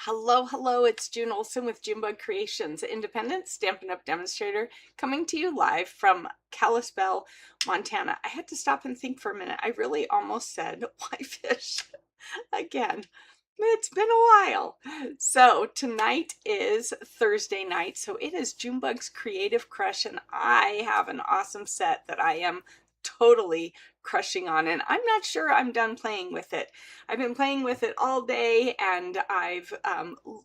Hello, it's June Olson with Junebug Creations, independent Stampin' Up! Demonstrator, coming to you live from Kalispell, Montana. I had to stop and think for a minute. I really almost said why fish again. It's been a while. So tonight is Thursday night, so it is Junebug's Creative Crush, and I have an awesome set that I am totally crushing on, and I'm not sure I'm done playing with it. I've been playing with it all day, and I've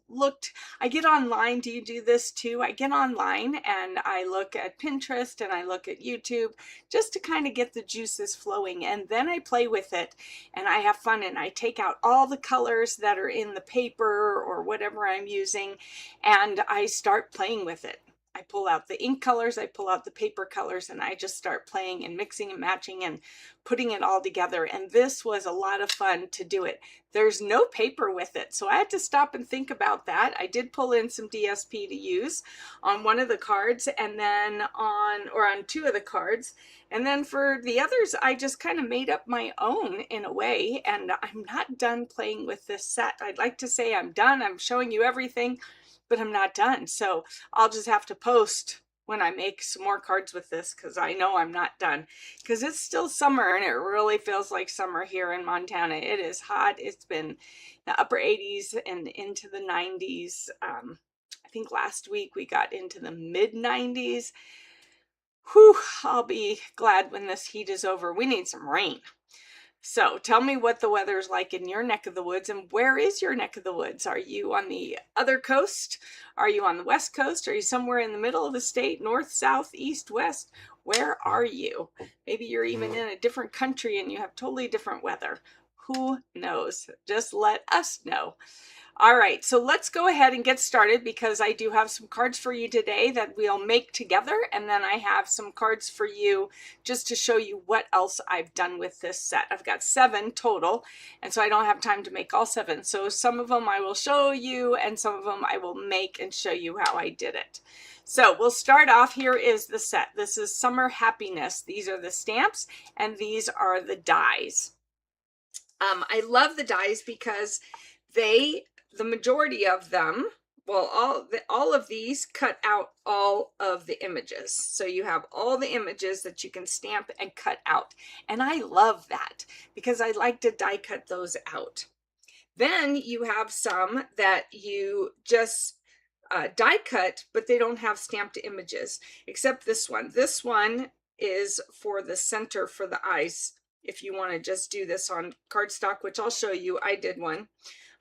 looked. I get online. Do you do this too? I get online and I look at Pinterest and I look at YouTube just to kind of get the juices flowing, and then I play with it and I have fun, and I take out all the colors that are in the paper or whatever I'm using, and I start playing with it. I pull out the ink colors, I pull out the paper colors, and I just start playing and mixing and matching and putting it all together. And this was a lot of fun to do it. There's no paper with it, so I had to stop and think about that. I did pull in some DSP to use on one of the cards, and then on two of the cards. And then for the others, I just kind of made up my own in a way, and I'm not done playing with this set. I'd like to say I'm done. I'm showing you everything, but I'm not done. So I'll just have to post when I make some more cards with this, because I know I'm not done, because it's still summer and it really feels like summer here in Montana. It is hot. It's been the upper 80s and into the 90s. I think last week we got into the mid 90s. Whew, I'll be glad when this heat is over. We need some rain. So tell me what the weather is like in your neck of the woods, and where is your neck of the woods? Are you on the other coast? Are you on the west coast? Are you somewhere in the middle of the state, north, south, east, west? Where are you? Maybe you're even in a different country and you have totally different weather. Who knows? Just let us know. All right, so let's go ahead and get started, because I do have some cards for you today that we'll make together, and then I have some cards for you just to show you what else I've done with this set. I've got 7 total, and so I don't have time to make all 7. So some of them I will show you, and some of them I will make and show you how I did it. So we'll start off. Here is the set. This is Summer Happiness. These are the stamps, and these are the dies. I love the dies because the majority of them, well, all of these cut out all of the images. So you have all the images that you can stamp and cut out. And I love that because I like to die cut those out. Then you have some that you just die cut, but they don't have stamped images, except this one. This one is for the center for the eyes. If you want to just do this on cardstock, which I'll show you, I did one.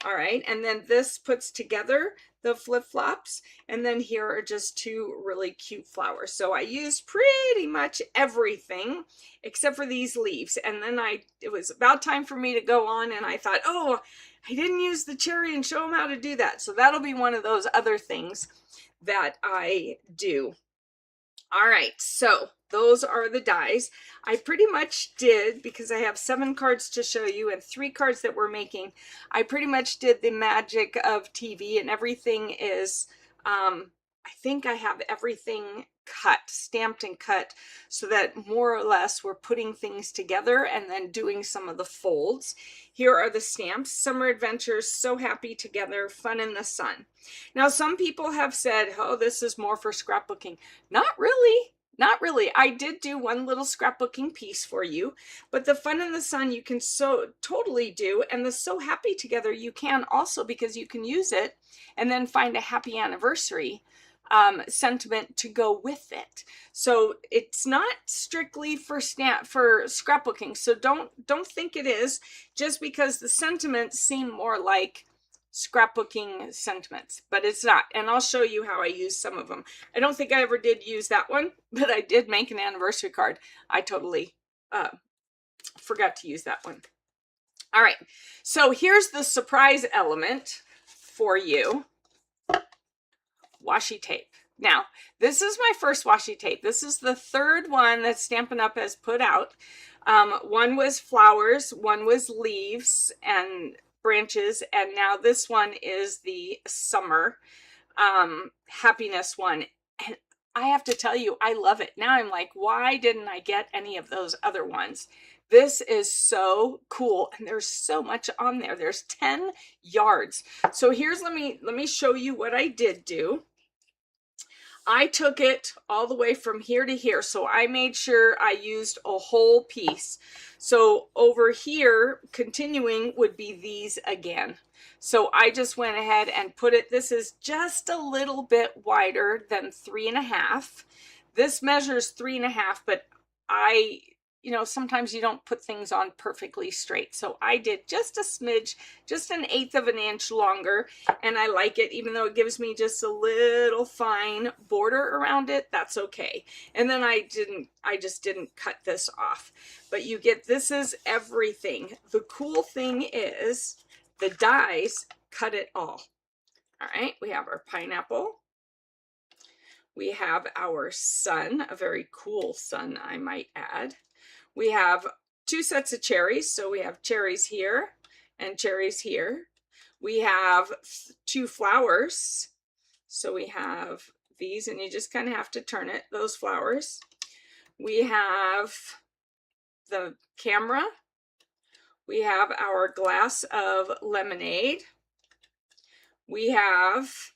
All right, and then this puts together the flip-flops, and then here are just 2 really cute flowers. So I used pretty much everything except for these leaves, and then it was about time for me to go on, and I thought, oh, I didn't use the cherry and show them how to do that. So that'll be one of those other things that I do. All right, so those are the dies. I pretty much did, because I have 7 cards to show you and 3 cards that we're making, I pretty much did the magic of TV, and everything is, I think I have everything cut, stamped and cut, so that more or less we're putting things together and then doing some of the folds. Here are the stamps: Summer Adventures, So Happy Together, Fun in the Sun. Now, some people have said, oh, this is more for scrapbooking. Not really. Not really. I did do one little scrapbooking piece for you, but the Fun in the Sun you can so totally do, and the So Happy Together you can also, because you can use it and then find a happy anniversary sentiment to go with it. So it's not strictly for scrapbooking. So don't think it is, just because the sentiments seem more like scrapbooking sentiments, but it's not. And I'll show you how I use some of them. I don't think I ever did use that one, but I did make an anniversary card. I totally forgot to use that one. All right, so here's the surprise element for you: washi tape. Now, this is my first washi tape. This is the 3rd one that Stampin' Up! Has put out. One was flowers, one was leaves and branches, and now this one is the summer happiness one. And I have to tell you, I love it. Now I'm like, why didn't I get any of those other ones? This is so cool, and there's so much on there. There's 10 yards. So here's, let me show you what I did do. I took it all the way from here to here. So I made sure I used a whole piece. So over here, continuing would be these again. So I just went ahead and put it, this is just a little bit wider than 3.5. This measures 3.5, but sometimes you don't put things on perfectly straight. So I did just a smidge, just 1/8 of an inch longer. And I like it, even though it gives me just a little fine border around it, that's okay. And then I just didn't cut this off. But you get, this is everything. The cool thing is the dies cut it all. All right, we have our pineapple. We have our sun, a very cool sun, I might add. We have 2 sets of cherries. So we have cherries here and cherries here. We have 2 flowers. So we have these, and you just kind of have to turn it, those flowers. We have the camera. We have our glass of lemonade. We have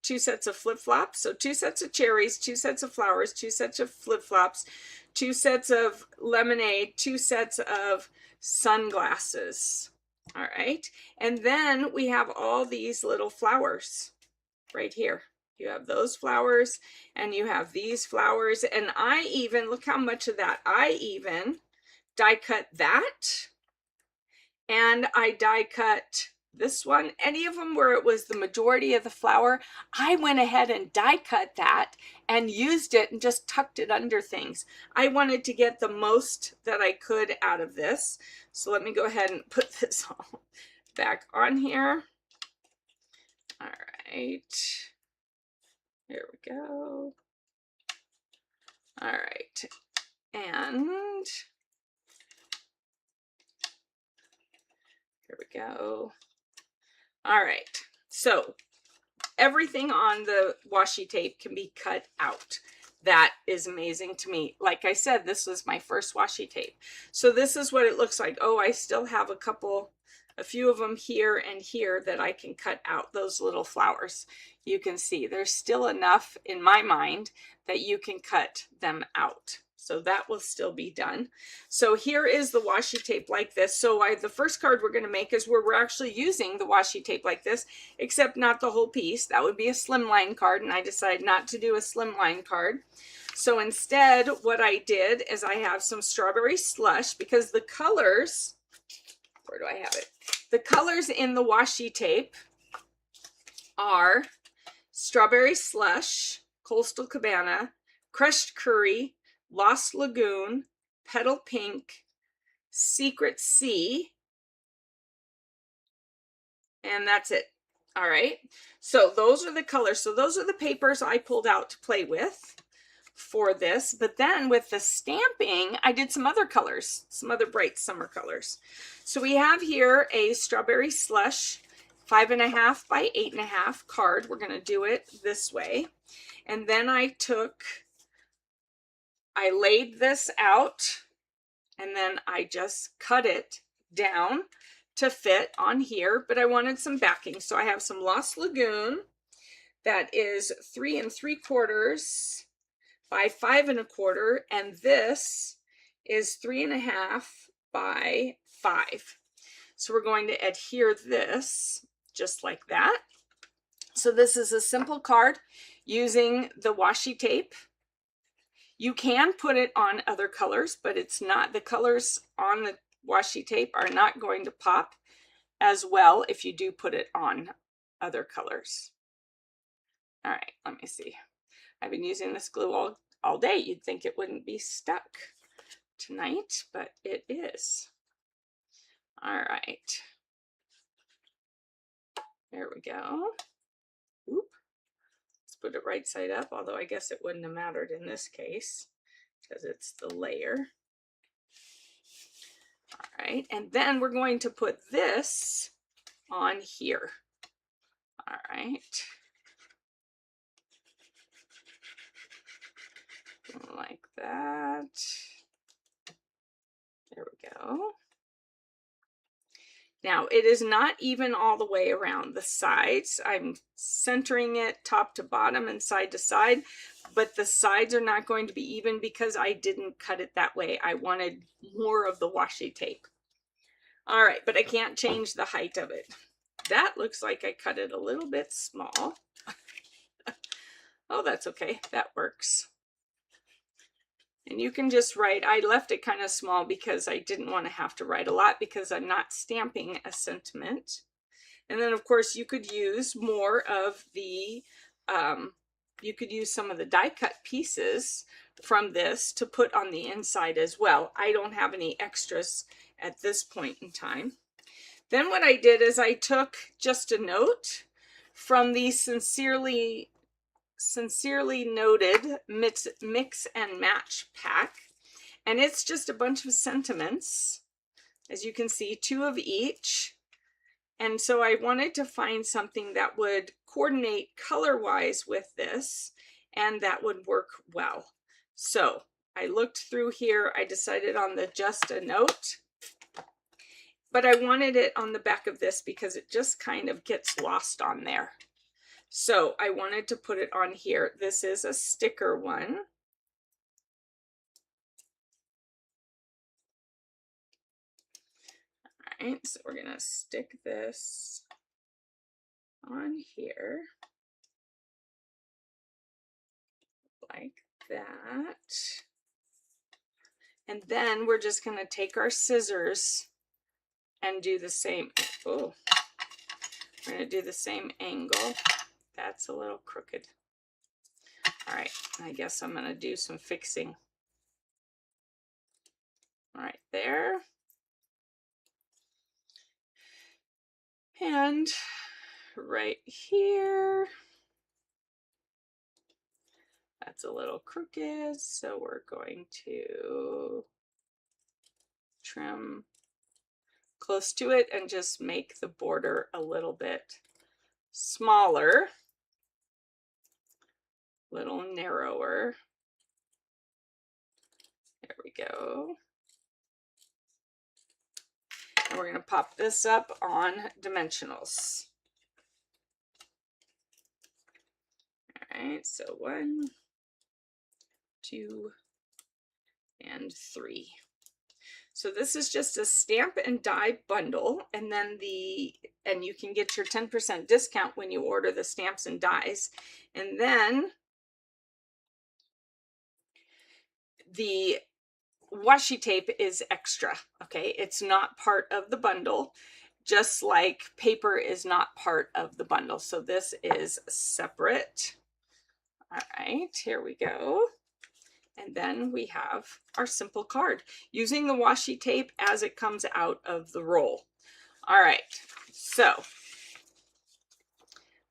2 sets of flip-flops. So 2 sets of cherries, 2 sets of flowers, 2 sets of flip-flops, 2 sets of lemonade, 2 sets of sunglasses. All right. And then we have all these little flowers right here. You have those flowers and you have these flowers. And I even, look how much of that, I even die cut that. And I die cut this one. Any of them where it was the majority of the flower, I went ahead and die cut that and used it and just tucked it under things. I wanted to get the most that I could out of this. So let me go ahead and put this all back on here. All right. Here we go. All right. And here we go. All right, so everything on the washi tape can be cut out. That is amazing to me. Like I said, this was my first washi tape. So this is what it looks like. Oh, I still have a few of them here and here that I can cut out, those little flowers. You can see there's still enough in my mind that you can cut them out. So that will still be done. So here is the washi tape like this. So the first card we're going to make is where we're actually using the washi tape like this, except not the whole piece. That would be a slimline card, and I decided not to do a slimline card. So instead, what I did is I have some strawberry slush, because the colors, where do I have it? The colors in the washi tape are strawberry slush, Coastal Cabana, crushed curry, Lost Lagoon, Petal Pink, Secret Sea, and that's it. All right, so those are the colors. So those are the papers I pulled out to play with for this. But then with the stamping, I did some other colors, some other bright summer colors. So we have here a strawberry slush 5.5 by 8.5 card. We're going to do it this way. And then I laid this out, and then I just cut it down to fit on here, but I wanted some backing. So I have some Lost Lagoon that is 3 3/4 by 5 1/4, and this is 3.5 by 5. So we're going to adhere this just like that. So this is a simple card using the washi tape. You can put it on other colors, but it's not, the colors on the washi tape are not going to pop as well if you do put it on other colors. All right, let me see. I've been using this glue all day. You'd think it wouldn't be stuck tonight, but it is. All right. There we go. Oop. Let's put it right side up, although I guess it wouldn't have mattered in this case because it's the layer. All right, and then we're going to put this on here. All right. like that. There we go. Now, it is not even all the way around the sides. I'm centering it top to bottom and side to side, but the sides are not going to be even because I didn't cut it that way. I wanted more of the washi tape. All right, but I can't change the height of it. That looks like I cut it a little bit small. Oh, that's okay. That works. And you can just write, I left it kind of small because I didn't want to have to write a lot because I'm not stamping a sentiment. And then of course you could use more of the, you could use some of the die cut pieces from this to put on the inside as well. I don't have any extras at this point in time. Then what I did is I took just a note from the Sincerely Noted mix and match pack, and it's just a bunch of sentiments, as you can see, 2 of each. And so I wanted to find something that would coordinate color wise with this and that would work well. So I looked through here, I decided on the just a note, but I wanted it on the back of this because it just kind of gets lost on there. So I wanted to put it on here. This is a sticker one. All right, so we're gonna stick this on here like that. And then we're just gonna take our scissors and do the same. Oh, we're gonna do the same angle. That's a little crooked. All right, I guess I'm gonna do some fixing. All right, there. And right here. That's a little crooked, so we're going to trim close to it and just make the border a little bit smaller, a little narrower. There we go. And we're going to pop this up on dimensionals. All right, so 1, 2, and 3. So this is just a stamp and die bundle, and then and you can get your 10% discount when you order the stamps and dies. And then the washi tape is extra, okay? It's not part of the bundle, just like paper is not part of the bundle. So this is separate. All right, here we go. And then we have our simple card using the washi tape as it comes out of the roll. All right, so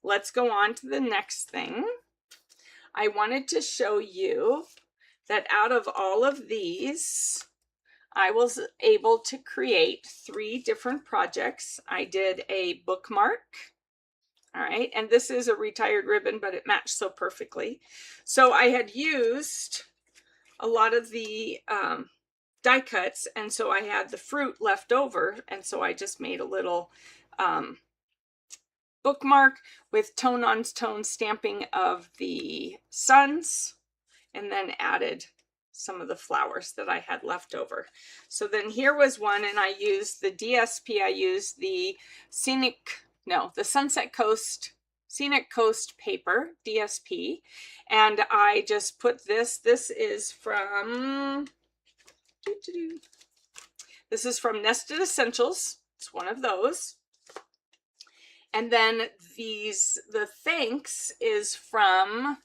let's go on to the next thing. I wanted to show you that out of all of these, I was able to create 3 different projects. I did a bookmark. All right, and this is a retired ribbon, but it matched so perfectly. So I had used a lot of the die cuts, and so I had the fruit left over, and so I just made a little bookmark with tone-on-tone stamping of the suns, and then added some of the flowers that I had left over. So then here was one, and I used the DSP. I used the the Sunset Coast Scenic Coast paper, DSP, and I just put this is from Nested Essentials. It's one of those. And then the thanks is from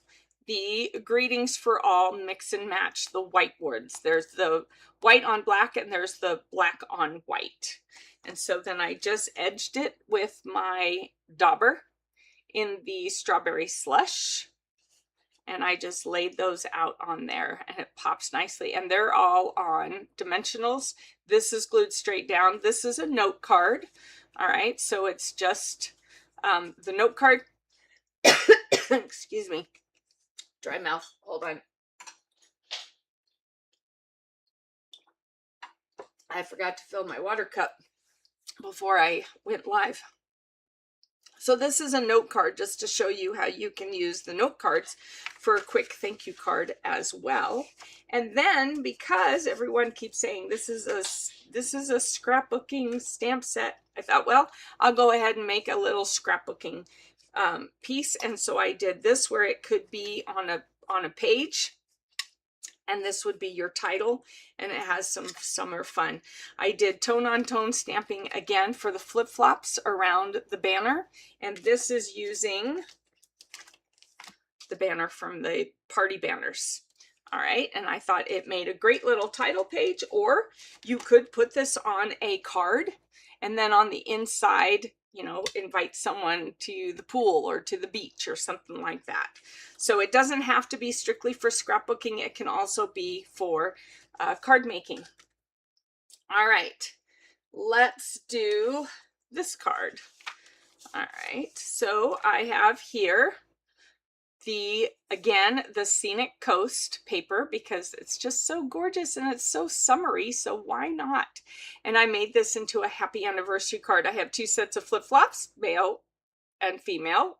the Greetings for All Mix and Match, the whiteboards. There's the white on black and there's the black on white. And so then I just edged it with my dauber in the strawberry slush. And I just laid those out on there, and it pops nicely. And they're all on dimensionals. This is glued straight down. This is a note card. All right, so it's just the note card. Excuse me, dry mouth. Hold on. I forgot to fill my water cup before I went live. So this is a note card just to show you how you can use the note cards for a quick thank you card as well. And then, because everyone keeps saying this is a scrapbooking stamp set, I thought, well, I'll go ahead and make a little scrapbooking piece. And so I did this where it could be on a page. And this would be your title, and it has some summer fun. I did tone-on-tone stamping again for the flip-flops around the banner, and this is using the banner from the party banners. All right, and I thought it made a great little title page, or you could put this on a card, and then on the inside, you know, invite someone to the pool or to the beach or something like that. So it doesn't have to be strictly for scrapbooking. It can also be for card making. All right, let's do this card. All right, so I have here again, the Scenic Coast paper, because it's just so gorgeous and it's so summery, so why not? And I made this into a happy anniversary card. I have 2 sets of flip-flops, male and female,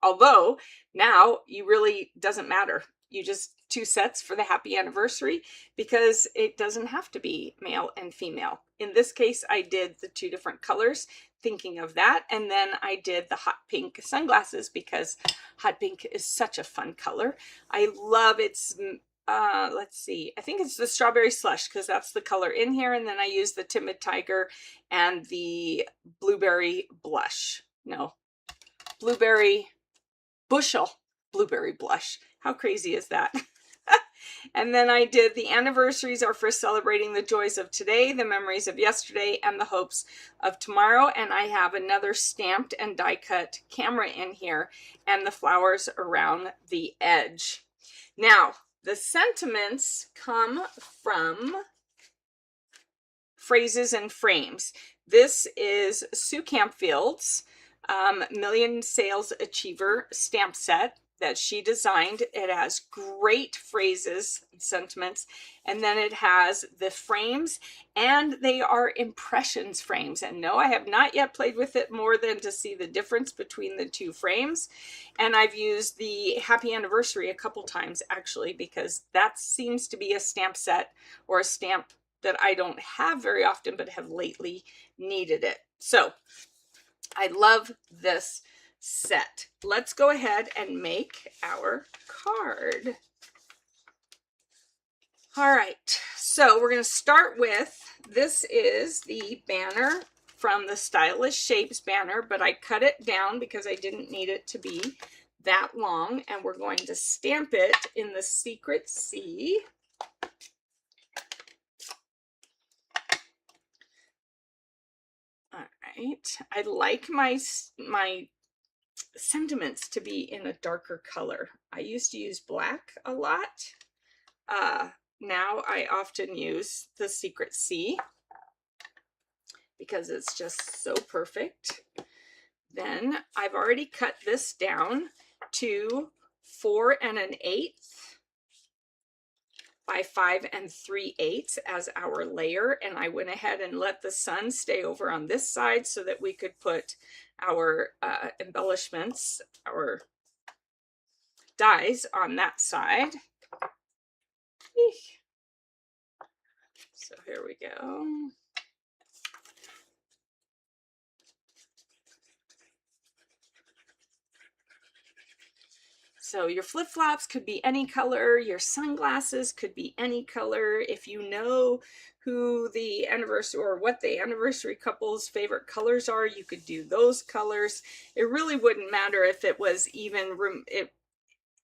although now you really doesn't matter. You just 2 sets for the happy anniversary, because it doesn't have to be male and female. In this case, I did the 2 different colors, thinking of that. And then I did the hot pink sunglasses, because hot pink is such a fun color. I love its, let's see, I think it's the strawberry slush, because that's the color in here. And then I used the timid tiger and the blueberry blush. No, blueberry bushel blueberry blush. How crazy is that? And then I did the anniversaries are for celebrating the joys of today, the memories of yesterday, and the hopes of tomorrow. And I have another stamped and die cut camera in here, and the flowers around the edge. Now, the sentiments come from Phrases and Frames. This is Sue Campfield's Million Sales Achiever stamp set that she designed. It has great phrases and sentiments, and then it has the frames, and they are impressions frames. And no, I have not yet played with it more than to see the difference between the 2 frames. And I've used the happy anniversary a couple times, actually, because that seems to be a stamp set or a stamp that I don't have very often, but have lately needed it. So I love this set. Let's go ahead and make our card. All right, so we're going to start with, this is the banner from the Stylish Shapes banner, but I cut it down because I didn't need it to be that long, and we're going to stamp it in the Secret Sea. All right, I like my sentiments to be in a darker color. I used to use black a lot. Now I often use the Secret Sea because it's just so perfect. Then I've already cut this down to 4 1/8 by 5 3/8 as our layer, and I went ahead and let the sun stay over on this side so that we could put our embellishments, our dies on that side. So here we go. So your flip-flops could be any color, your sunglasses could be any color. If you know who the anniversary or what the anniversary couple's favorite colors are, you could do those colors. It really wouldn't matter if it was even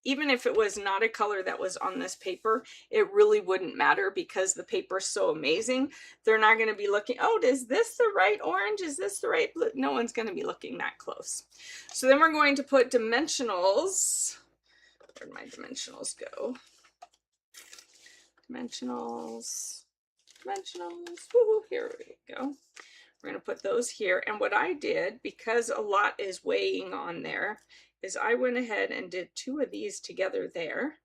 if it was not a color that was on this paper, it really wouldn't matter because the paper's so amazing. They're not going to be looking, oh, is this the right orange? Is this the right blue? No one's going to be looking that close. So then we're going to put dimensionals. Where'd my dimensionals go? Dimensionals. Woo, here we go. We're going to put those here. And what I did, because a lot is weighing on there, is I went ahead and did 2 of these together there.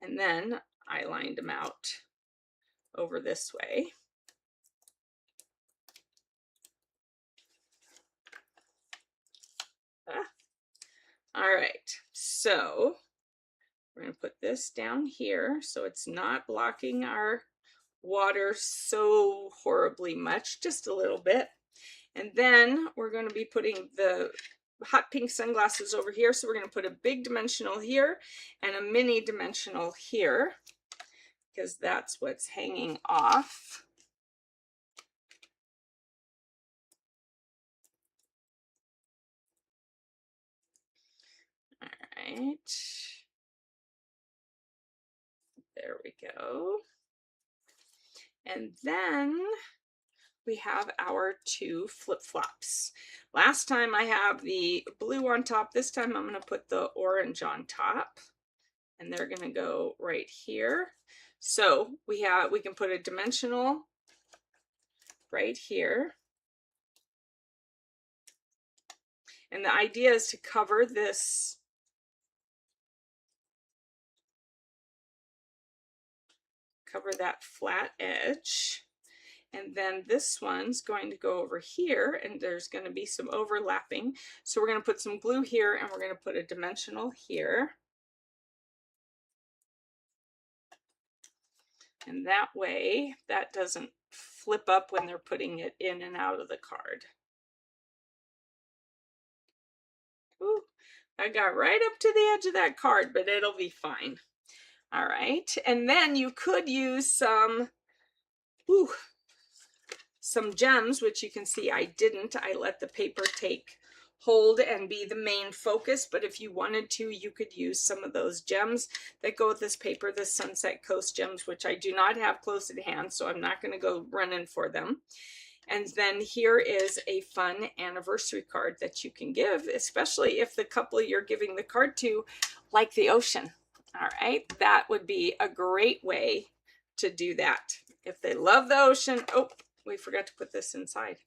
And then I lined them out over this way. All right, so we're going to put this down here so it's not blocking our water so horribly much, just a little bit. And then we're going to be putting the hot pink sunglasses over here. So we're going to put a big dimensional here and a mini dimensional here, because that's what's hanging off. All right. There we go. And then we have our two flip-flops. Last time I have the blue on top. This time I'm going to put the orange on top, and they're going to go right here. So we can put a dimensional right here. And the idea is to cover this that flat edge. And then this one's going to go over here, and there's going to be some overlapping. So we're going to put some glue here, and we're going to put a dimensional here. And that way, that doesn't flip up when they're putting it in and out of the card. Ooh, I got right up to the edge of that card, but it'll be fine. All right, and then you could use some gems, which you can see I didn't. I let the paper take hold and be the main focus, but if you wanted to, you could use some of those gems that go with this paper, the Sunset Coast gems, which I do not have close at hand, so I'm not going to go running for them. And then here is a fun anniversary card that you can give, especially if the couple you're giving the card to like the ocean. All right, that would be a great way to do that. If they love the ocean, oh, we forgot to put this inside.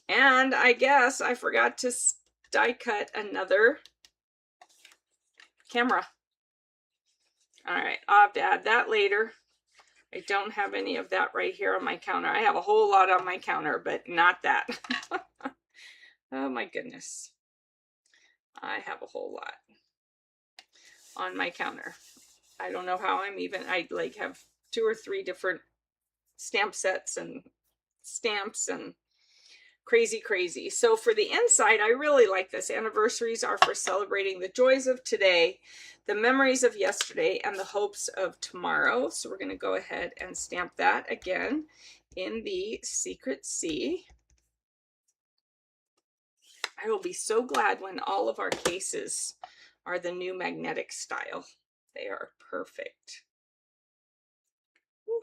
And I guess I forgot to die cut another camera. All right, I'll have to add that later. I don't have any of that right here on my counter. I have a whole lot on my counter, but not that. Oh my goodness. I have a whole lot on my counter. I don't know how I like have 2 or 3 different stamp sets and stamps and crazy. So for the inside, I really like this. Anniversaries are for celebrating the joys of today, the memories of yesterday, and the hopes of tomorrow. So we're going to go ahead and stamp that again in the Secret Sea. I will be so glad when all of our cases are the new magnetic style. They are perfect. Whew.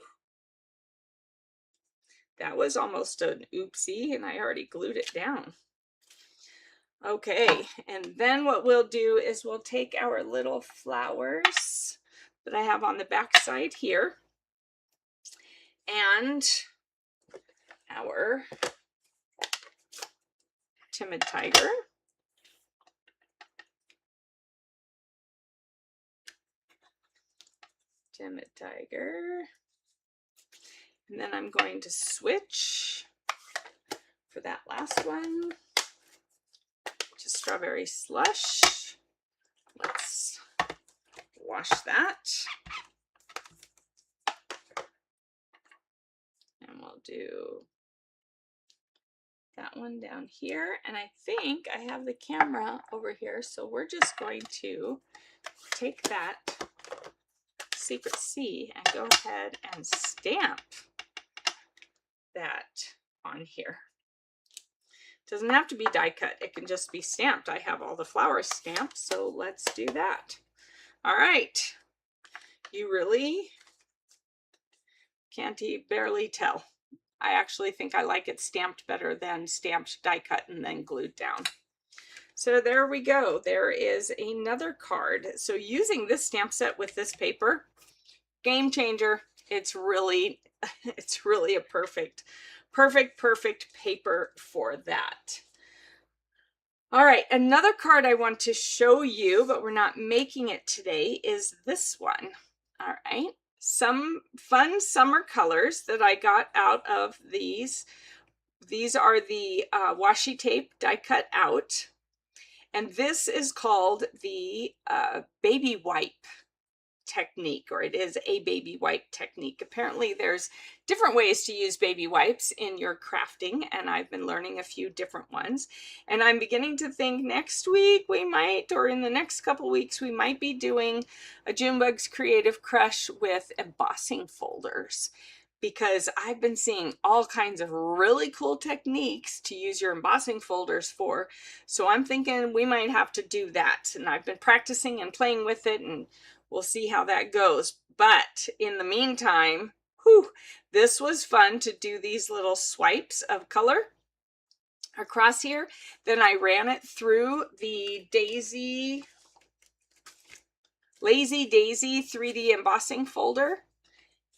That was almost an oopsie, and I already glued it down. Okay, and then what we'll do is we'll take our little flowers that I have on the back side here, and our timid tiger. Timid tiger. And then I'm going to switch for that last one to strawberry slush. Let's wash that. And we'll do that one down here. And I think I have the camera over here, so we're just going to take that Secret Sea and go ahead and stamp that on here. Doesn't have to be die cut, it can just be stamped. I have all the flowers stamped, so let's do that. All right, you really can't barely tell. I actually think I like it stamped better than stamped, die cut, and then glued down. So there we go. There is another card. So using this stamp set with this paper, game changer. It's really a perfect paper for that. All right, another card I want to show you, but we're not making it today, is this one. All right, some fun summer colors that I got out of these. These are the washi tape die cut out. And this is called the baby wipe technique, or it is a baby wipe technique. Apparently there's different ways to use baby wipes in your crafting, and I've been learning a few different ones, and I'm beginning to think next week we might, or in the next couple weeks, we might be doing a Junebug's Creative Crush with embossing folders, because I've been seeing all kinds of really cool techniques to use your embossing folders for. So I'm thinking we might have to do that, and I've been practicing and playing with it, and we'll see how that goes. But in the meantime, this was fun to do these little swipes of color across here. Then I ran it through the Lazy Daisy 3D embossing folder.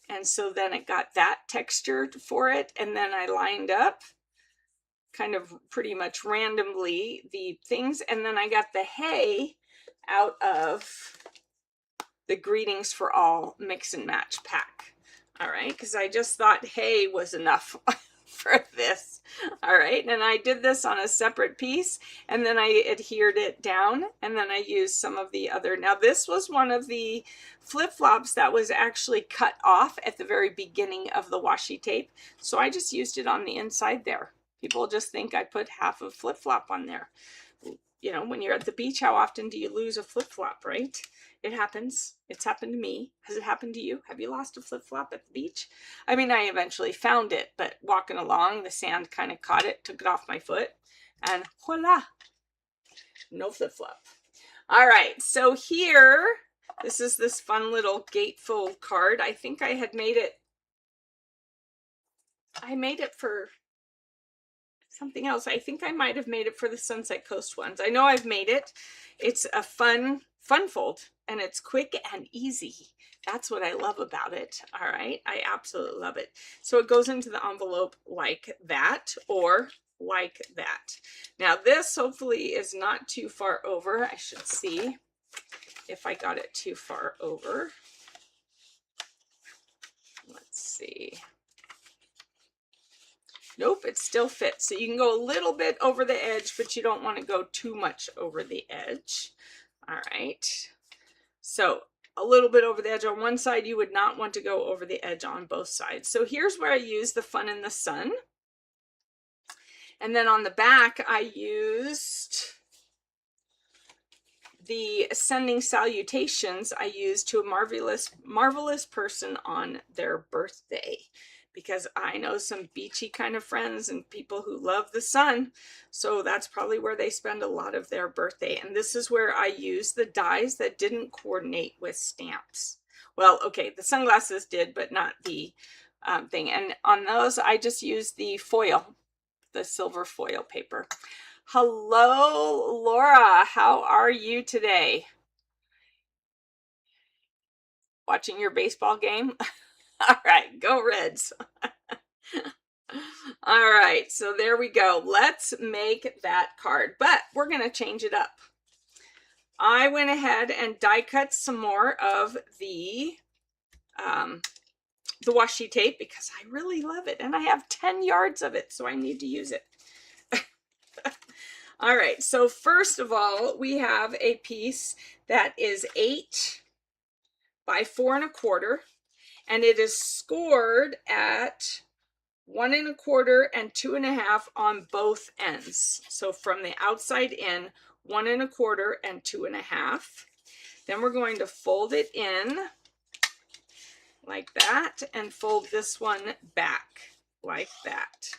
And so then it got that textured for it. And then I lined up kind of pretty much randomly the things. And then I got the hay out of the Greetings for All mix and match pack. All right, because I just thought hay was enough for this. All right, and I did this on a separate piece, and then I adhered it down, and then I used some of the other. Now this was one of the flip-flops that was actually cut off at the very beginning of the washi tape, so I just used it on the inside there. People just think I put half of flip-flop on there. You know, when you're at the beach, how often do you lose a flip-flop, right? It happens. It's happened to me. Has it happened to you? Have you lost a flip-flop at the beach? I mean, I eventually found it, but walking along, the sand kind of caught it, took it off my foot, and voila, no flip-flop. All right, so here, this is this fun little gatefold card. I think I had made it, for something else. I think I might have made it for the Sunset Coast ones. I know I've made it. It's a fun fold, and it's quick and easy. That's what I love about it. All right, I absolutely love it. So it goes into the envelope like that, or like that. Now this hopefully is not too far over. I should see if I got it too far over. Let's see. Nope, it still fits. So you can go a little bit over the edge, but you don't want to go too much over the edge. All right. So a little bit over the edge on one side. You would not want to go over the edge on both sides. So here's where I use the Fun in the Sun. And then on the back, I used the Sending Salutations I used to a marvelous person on their birthday, because I know some beachy kind of friends and people who love the sun. So that's probably where they spend a lot of their birthday. And this is where I use the dies that didn't coordinate with stamps. Well, okay, the sunglasses did, but not the thing. And on those, I just used the foil, the silver foil paper. Hello, Laura. How are you today? Watching your baseball game? All right, go Reds. All right, so there we go. Let's make that card, but we're going to change it up. I went ahead and die cut some more of the washi tape because I really love it, and I have 10 yards of it, so I need to use it. All right, so first of all, we have a piece that is 8 by 4 1/4. And it is scored at 1 1/4 and 2 1/2 on both ends. So from the outside in, 1 1/4 and 2 1/2. Then we're going to fold it in like that and fold this one back like that.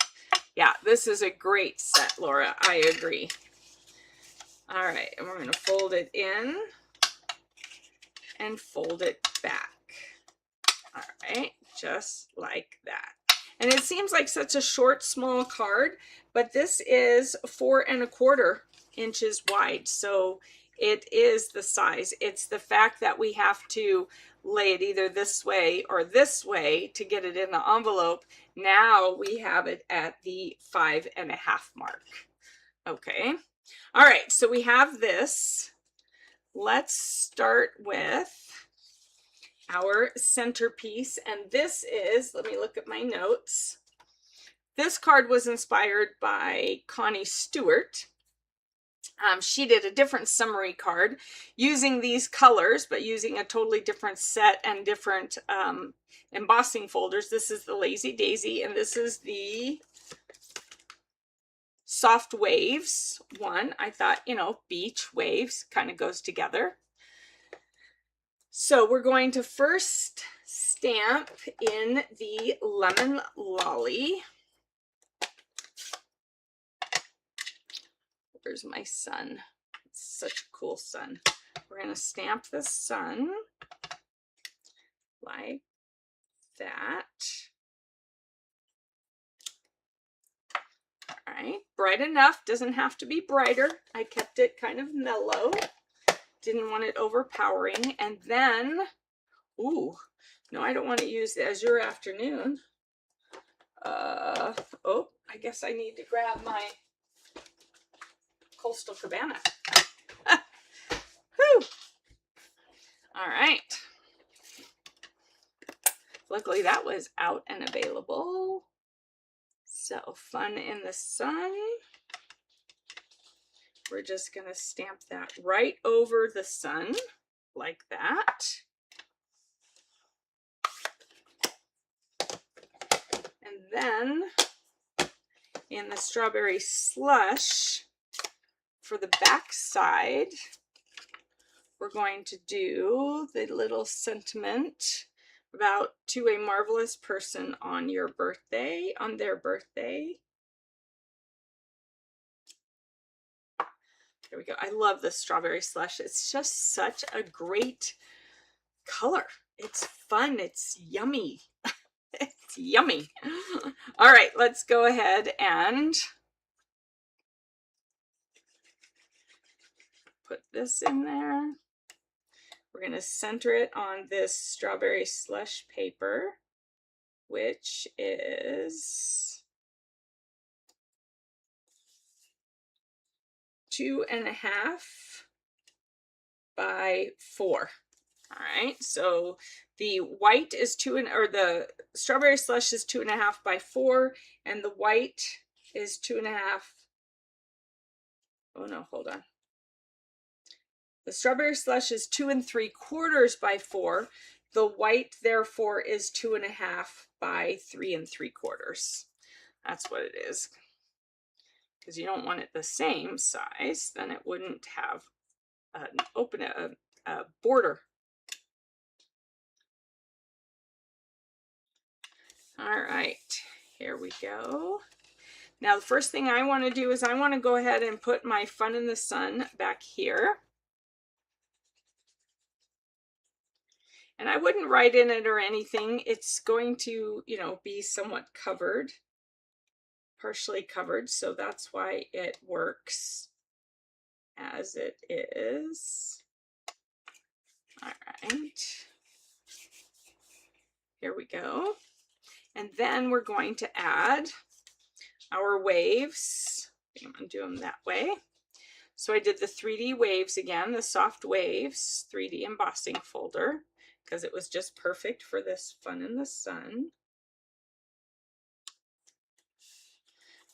Yeah, this is a great set, Laura. I agree. All right, and we're going to fold it in and fold it back. All right, just like that. And it seems like such a short, small card, but this is 4 1/4 inches wide. So it is the size. It's the fact that we have to lay it either this way or this way to get it in the envelope. Now we have it at the 5 1/2 mark. Okay. All right, so we have this. Let's start with our centerpiece, and this is, let me look at my notes. This card was inspired by Connie Stewart, She did a different summary card using these colors, but using a totally different set and different embossing folders. This is the Lazy Daisy, and this is the Soft Waves one. I thought, you know, beach waves kind of goes together. So we're going to first stamp in the Lemon Lolly. Where's my sun? It's such a cool sun. We're going to stamp the sun like that. All right, bright enough, doesn't have to be brighter. I kept it kind of mellow. Didn't want it overpowering. And then, ooh, no, I don't want to use the Azure Afternoon. Oh, I guess I need to grab my Coastal Cabana. Whew. All right. Luckily that was out and available. So Fun in the Sun. We're just going to stamp that right over the sun like that. And then in the Strawberry Slush, for the back side, we're going to do the little sentiment about to a marvelous person on your birthday, on their birthday. There we go. I love the Strawberry Slush. It's just such a great color. It's fun. It's yummy. It's yummy. All right, let's go ahead and put this in there. We're going to center it on this Strawberry Slush paper, which is 2.5 by 4. All right, so the white is the Strawberry Slush is 2.5 by 4, and the white is 2.5. Oh no, hold on. The Strawberry Slush is 2 3/4 by 4. The white, therefore, is 2.5 by 3 3/4. That's what it is. Because you don't want it the same size, then it wouldn't have a border. All right, here we go. Now the first thing I want to do is I want to go ahead and put my Fun in the Sun back here. And I wouldn't write in it or anything. It's going to, you know, be somewhat covered, partially covered. So that's why it works as it is. All right. Here we go. And then we're going to add our waves. I'm going to do them that way. So I did the 3D waves again, the Soft Waves 3D embossing folder, because it was just perfect for this Fun in the Sun.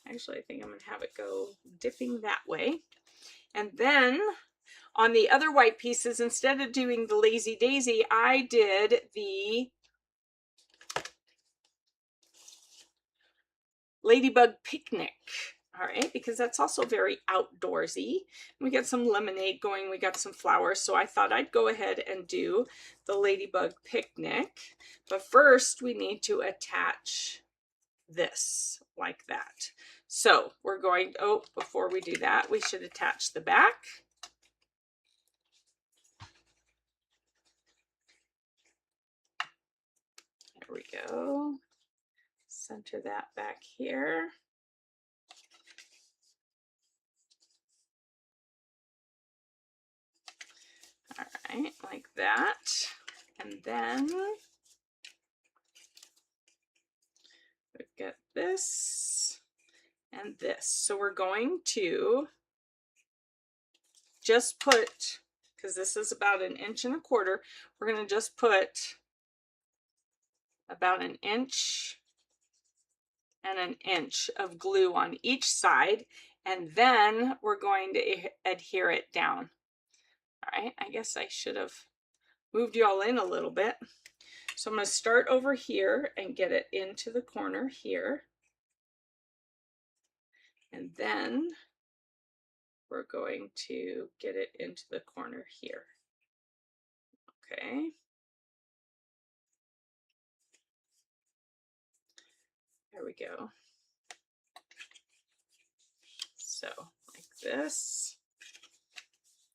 Actually, I think I'm going to have it go dipping that way. And then on the other white pieces, instead of doing the Lazy Daisy, I did the Ladybug Picnic. All right, because that's also very outdoorsy. We got some lemonade going, we got some flowers, so I thought I'd go ahead and do the Ladybug Picnic. But first, we need to attach this like that. So we're going, before we do that, we should attach the back. There we go. Center that back here. All right, like that. And then we've got this and this. So we're going to just put, because this is about 1.25 inches, we're going to just put about 1 inch and 1 inch of glue on each side. and then we're going to adhere it down. All right, I guess I should have moved you all in a little bit. So I'm going to start over here and get it into the corner here. And then we're going to get it into the corner here. Okay. There we go. So like this,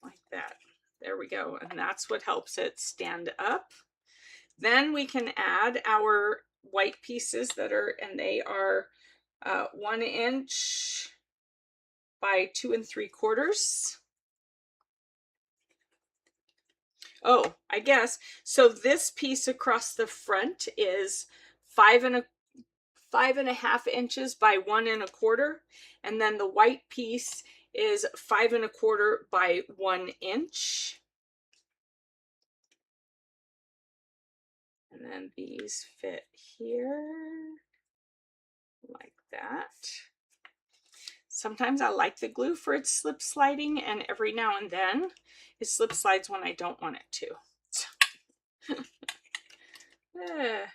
like that. There we go. And that's what helps it stand up. Then we can add our white pieces that are, and they are 1 inch by 2 3/4. Oh, I guess. So this piece across the front is 5.5 inches by 1 1/4. And then the white piece is 5 1/4 by 1 inch. And then these fit here like that. Sometimes I like the glue for its slip sliding, and every now and then it slip slides when I don't want it to. There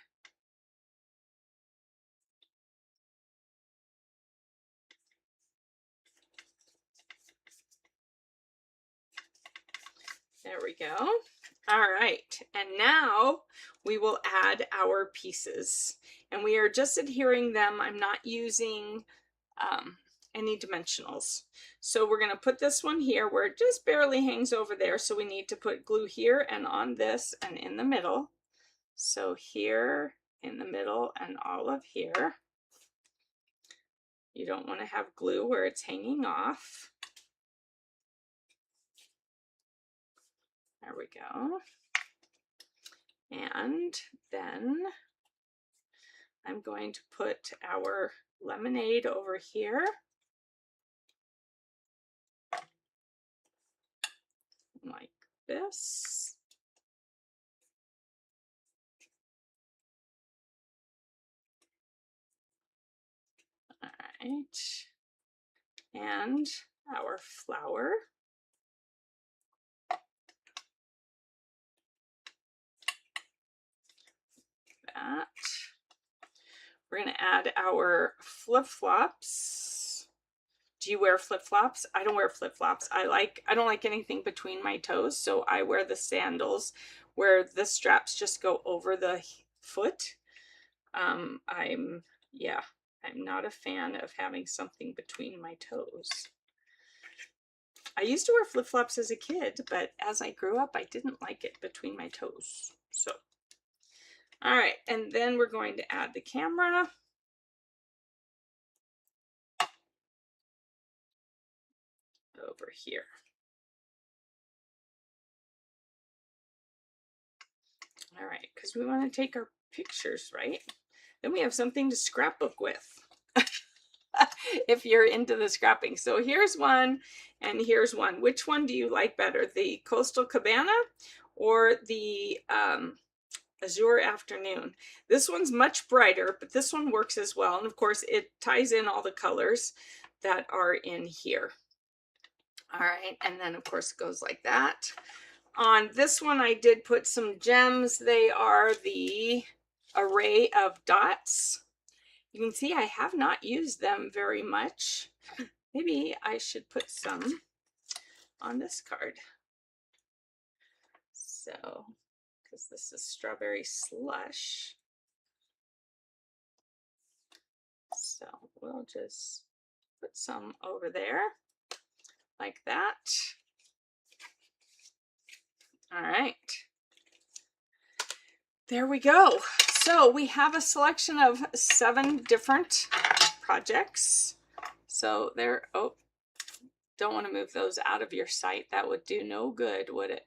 we go. All right, and now we will add our pieces, and we are just adhering them. I'm not using any dimensionals. So we're going to put this one here where it just barely hangs over there. So we need to put glue here and on this and in the middle. So here in the middle and all of here. You don't want to have glue where it's hanging off. There we go. And then I'm going to put our lemonade over here. Like this. All right. And our flower. That. We're going to add our flip-flops. Do you wear flip-flops? I don't wear flip-flops. I don't like anything between my toes, so I wear the sandals where the straps just go over the foot. I'm not a fan of having something between my toes. I used to wear flip-flops as a kid, but as I grew up, I didn't like it between my toes. So, all right, and then we're going to add the camera. Over here. All right, because we want to take our pictures, right? Then we have something to scrapbook with. If you're into the scrapping. So here's one and here's one. Which one do you like better? The Coastal Cabana or the Azure Afternoon? This one's much brighter, but this one works as well. And of course, it ties in all the colors that are in here. All right, and then of course it goes like that. On this one, I did put some gems. They are the array of dots. You can see I have not used them very much. Maybe I should put some on this card. So, because this is strawberry slush. So we'll just put some over there like that. All right. There we go. So we have a selection of 7 different projects. So there, oh, don't want to move those out of your sight. That would do no good, would it?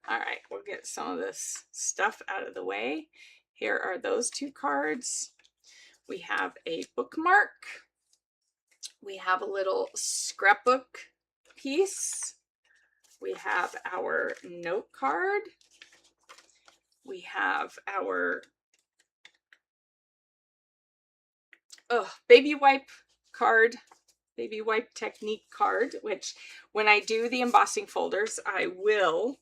All right, we'll get some of this stuff out of the way. Here are those 2 cards. We have a bookmark. We have a little scrapbook piece. We have our note card. We have our baby wipe card, baby wipe technique card, which when I do the embossing folders, I will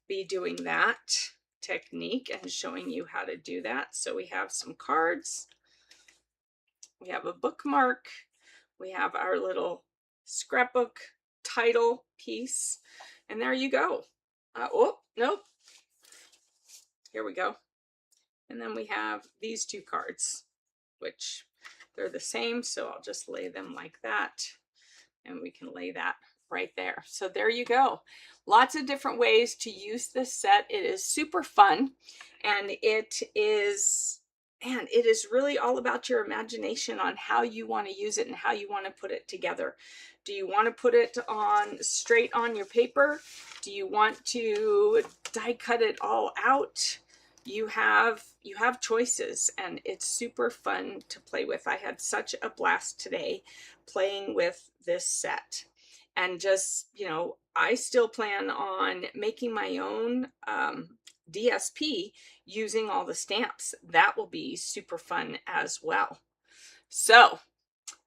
be doing that technique and showing you how to do that. So we have some cards, we have a bookmark, we have our little scrapbook title piece, and there you go. Oh, nope. Here we go. And then we have these two cards, which they're the same, so I'll just lay them like that, and we can lay that right there. So there you go. Lots of different ways to use this set. It is super fun, and it is really all about your imagination on how you want to use it and how you want to put it together. Do you want to put it on straight on your paper? Do you want to die cut it all out? You have choices, and it's super fun to play with. I had such a blast today playing with this set, and just, you know, I still plan on making my own DSP using all the stamps. That will be super fun as well. So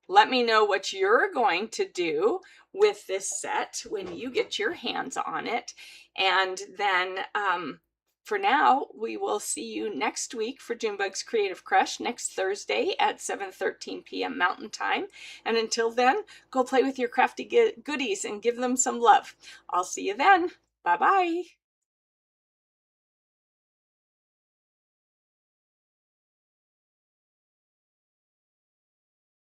let me know what you're going to do with this set when you get your hands on it. And then for now, we will see you next week for Junebug's Creative Crush next Thursday at 7:13 p.m. Mountain Time. And until then, go play with your crafty goodies and give them some love. I'll see you then. Bye-bye.